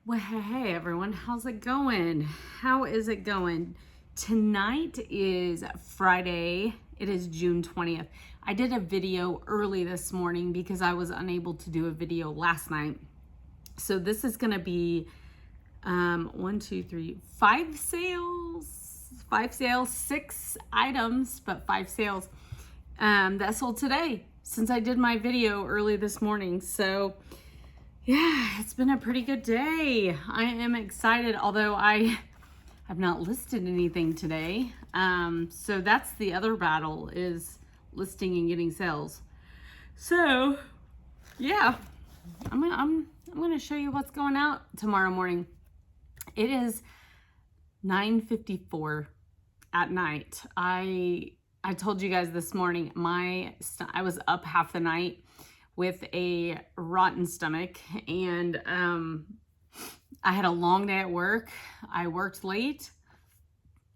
Well, hey everyone, how's it going? How is it going? Tonight is Friday. It is June 20th. I did a video early this morning because I was unable to do a video last night. So this is gonna be one, two, three, five sales, six items, but five sales that sold today since I did my video early this morning. So yeah, it's been a pretty good day. I am excited, although I have not listed anything today. So that's the other battle, is listing and getting sales. So yeah, I'm gonna show you what's going out tomorrow morning. It is 9:54 at night. I told you guys this morning I was up half the night with a rotten stomach, and I had a long day at work. I worked late.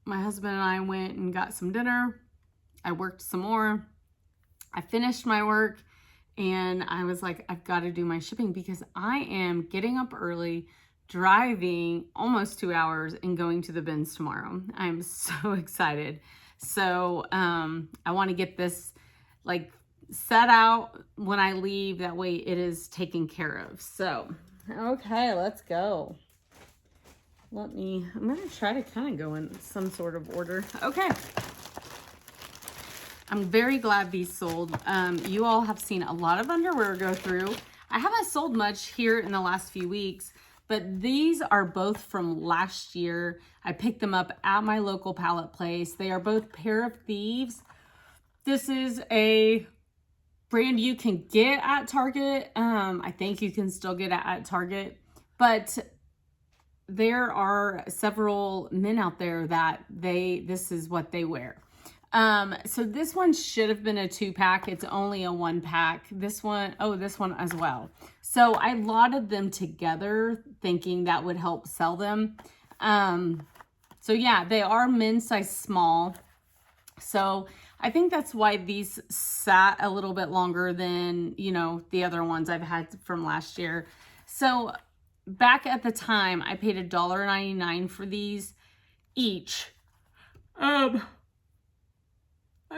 My husband and I went and got some dinner. I worked some more. I finished my work and I was like, I've got to do my shipping because I am getting up early, driving almost 2 hours and going to the bins tomorrow. I'm so excited. So I want to get this like set out when I leave. That way it is taken care of. So, okay, let's go. I'm going to try to kind of go in some sort of order. Okay. I'm very glad these sold. You all have seen a lot of underwear go through. I haven't sold much here in the last few weeks, but these are both from last year. I picked them up at my local pallet place. They are both Pair of Thieves. This is a brand you can get at Target. I think you can still get it at Target, but there are several men out there that this is what they wear. So this one should have been a 2-pack. It's only a 1-pack. This one as well. So I lotted them together thinking that would help sell them. So yeah, they are men's size small. So I think that's why these sat a little bit longer than, the other ones I've had from last year. So back at the time, I paid $1.99 for these each. I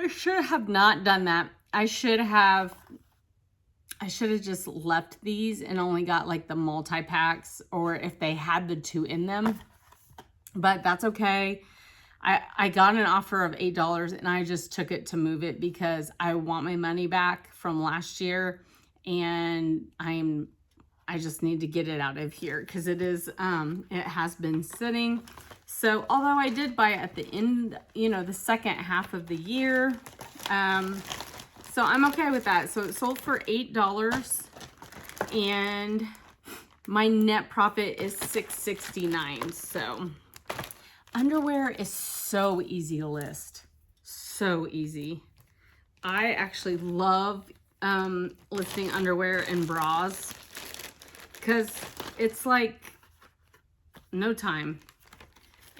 should have not done that. I should have just left these and only got like the multi-packs, or if they had the 2 in them, but that's okay. I got an offer of $8 and I just took it to move it because I want my money back from last year, and I just need to get it out of here because it has been sitting. So although I did buy it at the end, the second half of the year, so I'm okay with that. So it sold for $8 and my net profit is $6.69. So underwear is so easy to list. So easy. I actually love listing underwear and bras because it's like no time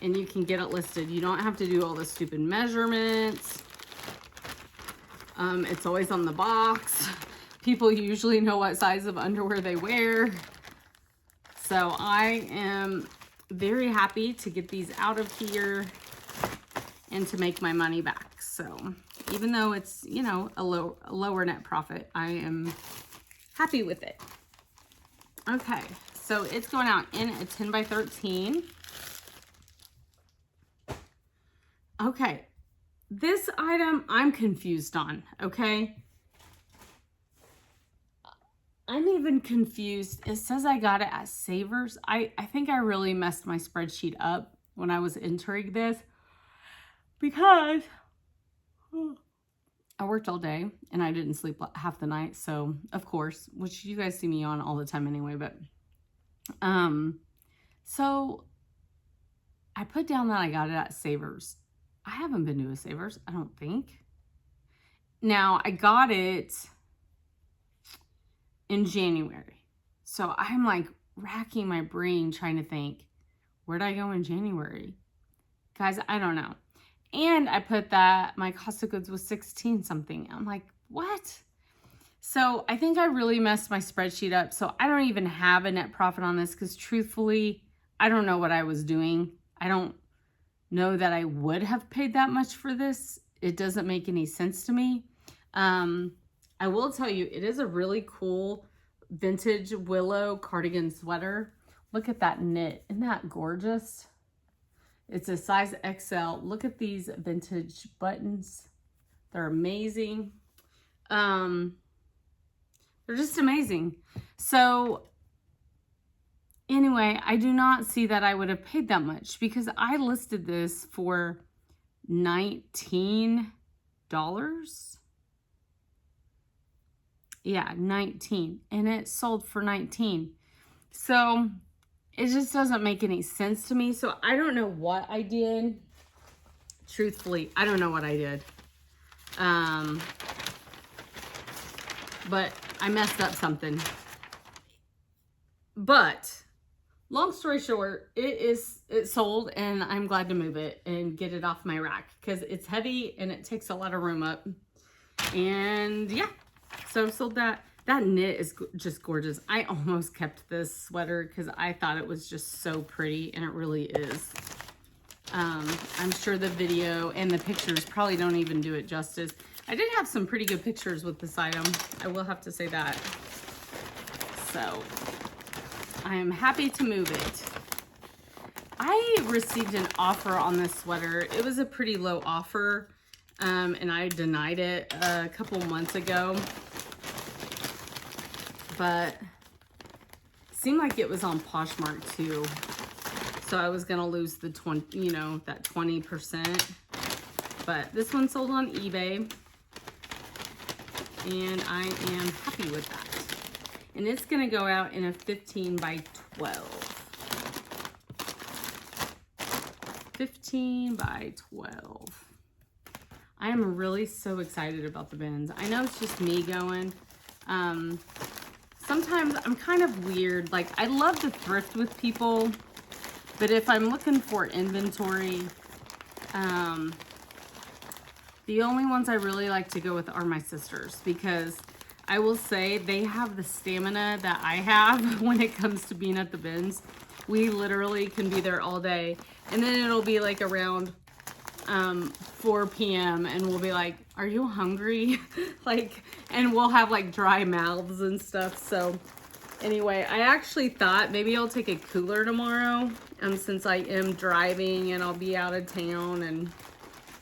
and you can get it listed. You don't have to do all the stupid measurements. It's always on the box. People usually know what size of underwear they wear. So I am very happy to get these out of here and to make my money back. So even though it's, a lower net profit, I am happy with it. Okay, so it's going out in a 10 by 13. Okay, this item I'm confused on, okay? I'm even confused. It says I got it at Savers. I think I really messed my spreadsheet up when I was entering this because I worked all day and I didn't sleep half the night. So of course, which you guys see me on all the time anyway, but so I put down that I got it at Savers. I haven't been to a Savers, I don't think. Now I got it in January. So I'm like racking my brain trying to think, where'd I go in January? Guys, I don't know. And I put that my cost of goods was 16 something. I'm like, what? So I think I really messed my spreadsheet up. So I don't even have a net profit on this because truthfully, I don't know what I was doing. I don't know that I would have paid that much for this. It doesn't make any sense to me. I will tell you, it is a really cool vintage willow cardigan sweater. Look at that knit. Isn't that gorgeous? It's a size XL. Look at these vintage buttons. They're amazing. They're just amazing. So anyway, I do not see that I would have paid that much because I listed this for $19. Yeah, 19, and it sold for 19. So it just doesn't make any sense to me. So I don't know what I did. Truthfully, I don't know what I did. But I messed up something. But long story short, it sold, and I'm glad to move it and get it off my rack because it's heavy and it takes a lot of room up. And yeah, so I sold that. That knit is just gorgeous. I almost kept this sweater because I thought it was just so pretty, and it really is. I'm sure the video and the pictures probably don't even do it justice. I did have some pretty good pictures with this item. I will have to say that. So I am happy to move it. I received an offer on this sweater. It was a pretty low offer, and I denied it a couple months ago. But it seemed like it was on Poshmark too. So I was gonna lose the 20, you know, that 20%. But this one sold on eBay, and I am happy with that. And it's gonna go out in a 15 by 12. 15 by 12. I am really so excited about the bins. I know it's just me going. Sometimes I'm kind of weird. Like, I love to thrift with people, but if I'm looking for inventory, the only ones I really like to go with are my sisters, because I will say they have the stamina that I have when it comes to being at the bins. We literally can be there all day, and then it'll be like around 4 p.m. and we'll be like, are you hungry? Like, and we'll have like dry mouths and stuff. So anyway, I actually thought maybe I'll take a cooler tomorrow, since I am driving and I'll be out of town, and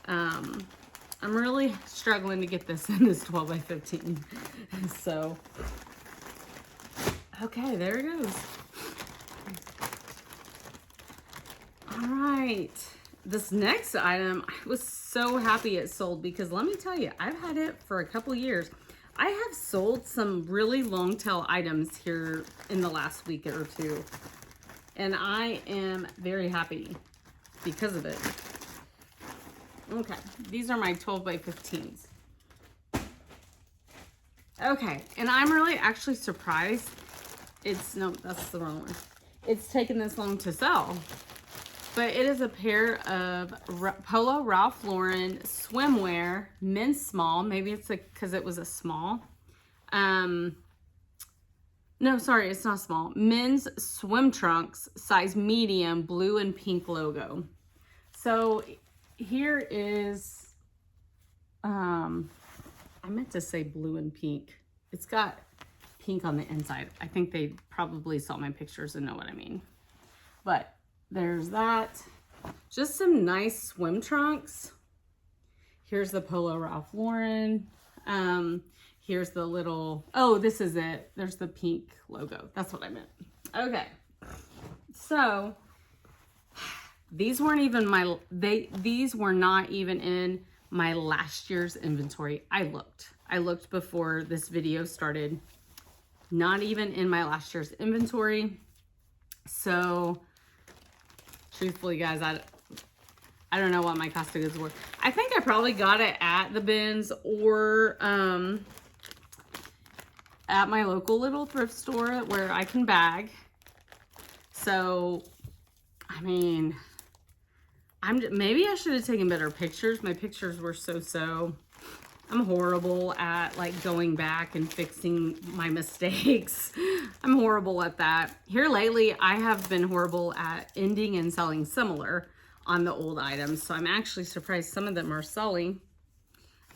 I'm really struggling to get this in this 12 by 15. So, okay, there it goes. All right. This next item, I was so happy it sold, because let me tell you, I've had it for a couple years. I have sold some really long tail items here in the last week or two, and I am very happy because of it. Okay, these are my 12 by 15s. Okay, and I'm really actually surprised no, that's the wrong one. It's taken this long to sell. But it is a pair of Polo Ralph Lauren swimwear, men's small. Maybe it's because it was a small. No, sorry, it's not small. Men's swim trunks, size medium, blue and pink logo. So here is, I meant to say blue and pink. It's got pink on the inside. I think they probably saw my pictures and know what I mean. But there's that. Just some nice swim trunks. Here's the Polo Ralph Lauren. Here's the little, oh, this is it. There's the pink logo. That's what I meant. Okay. So these weren't even these were not even in my last year's inventory. I looked before this video started. Not even in my last year's inventory. So truthfully, guys, I don't know what my cost of goods were. I think I probably got it at the bins or at my local little thrift store where I can bag. So, I mean, maybe I should have taken better pictures. My pictures were so-so. I'm horrible at like going back and fixing my mistakes. I'm horrible at that. Here lately, I have been horrible at ending and selling similar on the old items. So I'm actually surprised some of them are selling.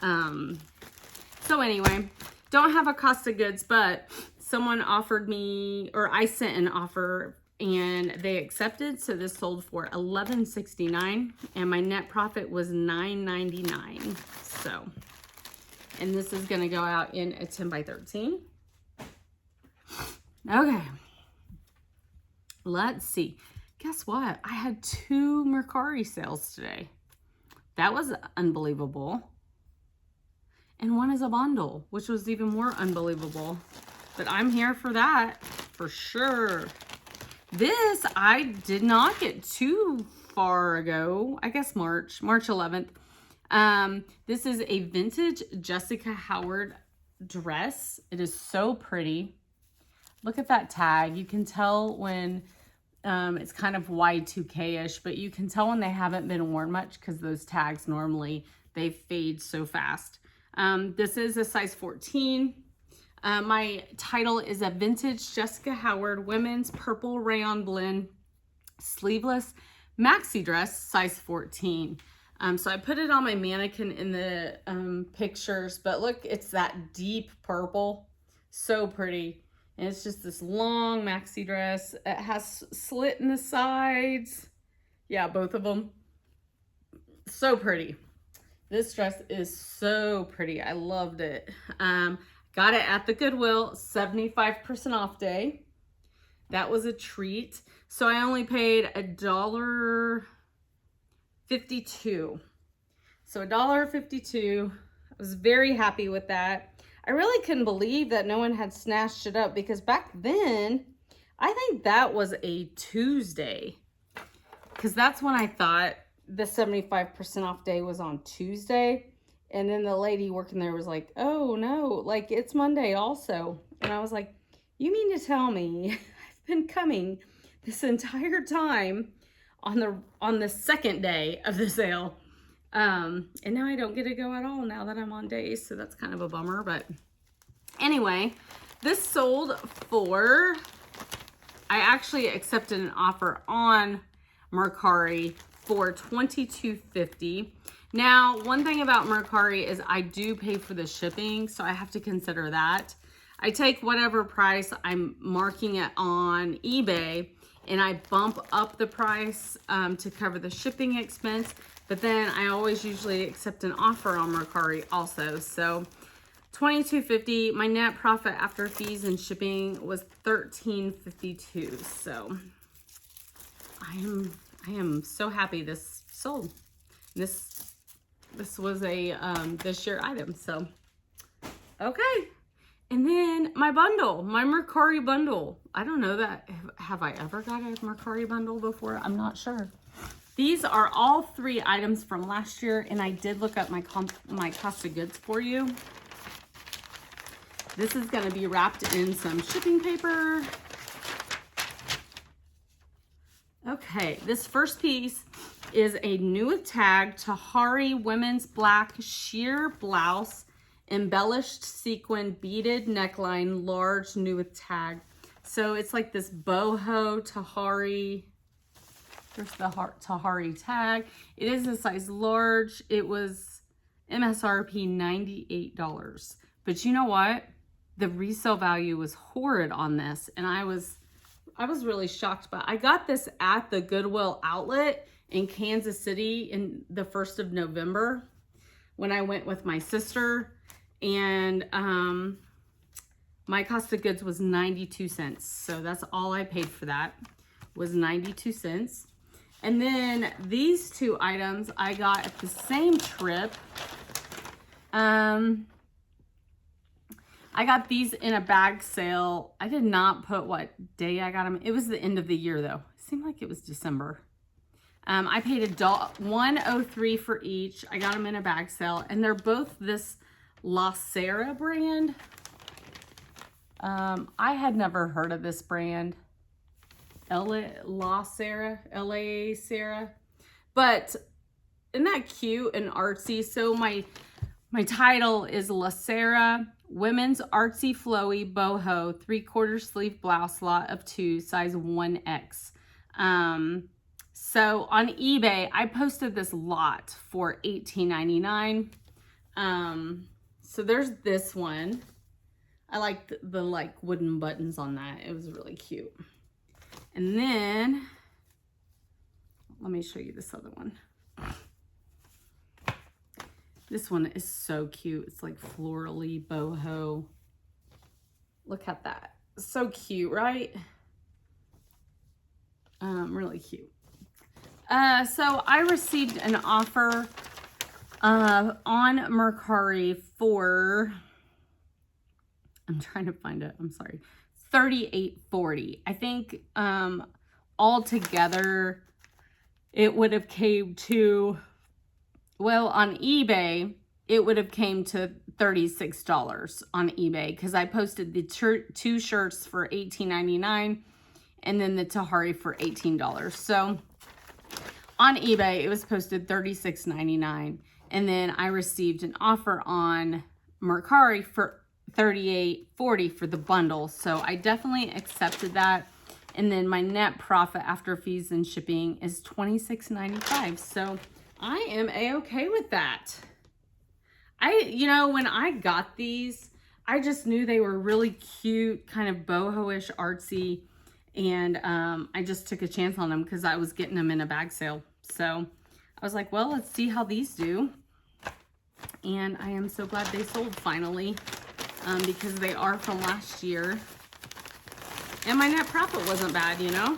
So anyway, don't have a cost of goods, but someone offered me, or I sent an offer and they accepted. So this sold for $11.69 and my net profit was $9.99. So, and this is going to go out in a 10 by 13. Okay. Let's see. Guess what? I had 2 Mercari sales today. That was unbelievable. And one is a bundle, which was even more unbelievable. But I'm here for that, for sure. This, I did not get too far ago. I guess March 11th. This is a vintage Jessica Howard dress. It is so pretty. Look at that tag. You can tell when it's kind of Y2K-ish, but you can tell when they haven't been worn much because those tags normally, they fade so fast. This is a size 14. My title is a vintage Jessica Howard women's purple rayon blend sleeveless maxi dress, size 14. So I put it on my mannequin in the pictures, but look, it's that deep purple, so pretty. And it's just this long maxi dress. It has slit in the sides. Yeah, both of them. So pretty. This dress is so pretty. I loved it. Got it at the Goodwill, 75% off day. That was a treat. So I only paid $1.52. So $1.52. I was very happy with that. I really couldn't believe that no one had snatched it up because back then, I think that was a Tuesday. Because that's when I thought the 75% off day was on Tuesday. And then the lady working there was like, oh no, like it's Monday also. And I was like, you mean to tell me I've been coming this entire time on the second day of the sale. And now I don't get to go at all now that I'm on days. So that's kind of a bummer. But anyway, this sold for, I actually accepted an offer on Mercari for $22.50. Now, one thing about Mercari is I do pay for the shipping, so I have to consider that. I take whatever price I'm marking it on eBay and I bump up the price to cover the shipping expense, but then I always usually accept an offer on Mercari also. So $22.50. My net profit after fees and shipping was $13.52. So I am so happy this sold. This was a this year item. So okay. And then my bundle, my Mercari bundle. I don't know that, have I ever got a Mercari bundle before? I'm not sure. These are all 3 items from last year, and I did look up my cost of goods for you. This is going to be wrapped in some shipping paper. Okay, this first piece is a new with tag Tahari women's black sheer blouse, embellished sequin beaded neckline, large new with tag. So it's like this boho Tahari. There's the Tahari tag. It is a size large. It was MSRP $98. But you know what? The resale value was horrid on this, and I was really shocked. But I got this at the Goodwill outlet in Kansas City in the 1st of November when I went with my sister, and my cost of goods was 92 cents. So that's all I paid for that, was 92 cents. And then these 2 items I got at the same trip. I got these in a bag sale. I did not put what day I got them. It was the end of the year though. It seemed like it was December. I paid $103 for each. I got them in a bag sale, and they're both this La Sera brand. I had never heard of this brand. La Sera, L-A Sera. But isn't that cute and artsy? So my My title is Lacera Women's Artsy Flowy Boho 3/4 sleeve blouse, lot of 2, size 1X. So on eBay, I posted this lot for $18.99. So there's this one. I like the like wooden buttons on that. It was really cute. And then let me show you this other one. This one is so cute. It's like florally boho. Look at that. So cute, right? Really cute. So I received an offer on Mercari for, I'm trying to find it, I'm sorry, $38.40. I think all together it would have came to, well, on eBay, it would have came to $36 on eBay because I posted the 2 shirts for $18.99 and then the Tahari for $18. So on eBay, it was posted $36.99, and then I received an offer on Mercari for $38.40 for the bundle. So I definitely accepted that. And then my net profit after fees and shipping is $26.95. So I am a-okay with that. You know, when I got these, I just knew they were really cute, kind of boho-ish, artsy. And I just took a chance on them because I was getting them in a bag sale. So I was like, well, let's see how these do. And I am so glad they sold finally because they are from last year. And my net profit wasn't bad, you know.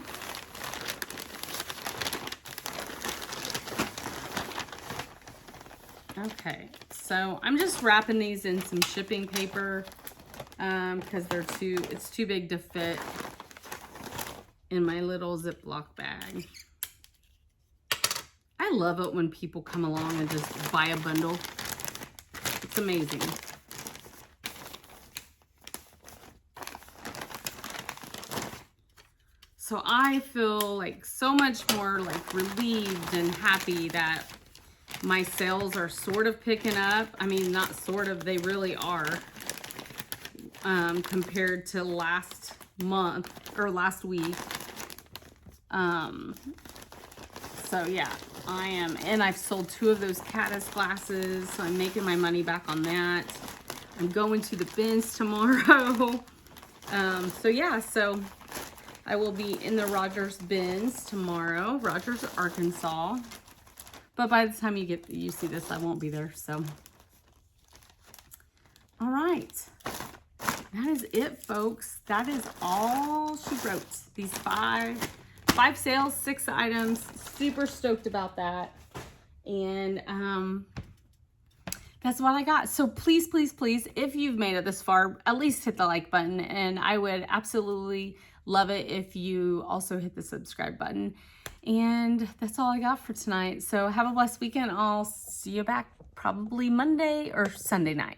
Okay, so I'm just wrapping these in some shipping paper because it's too big to fit in my little Ziploc bag. I love it when people come along and just buy a bundle. It's amazing. So I feel like so much more like relieved and happy that my sales are sort of picking up. I mean, not sort of, they really are, compared to last month or last week. So yeah, I am, and I've sold 2 of those Caddis glasses, so I'm making my money back on that. I'm going to the bins tomorrow. So yeah, so I will be in the Rogers bins tomorrow, Rogers, Arkansas. But by the time you see this, I won't be there, so. All right, that is it, folks. That is all she wrote. These 5 sales, 6 items. Super stoked about that. And that's what I got. So please, please, please, if you've made it this far, at least hit the like button. And I would absolutely love it if you also hit the subscribe button. And that's all I got for tonight. So have a blessed weekend. I'll see you back probably Monday or Sunday night.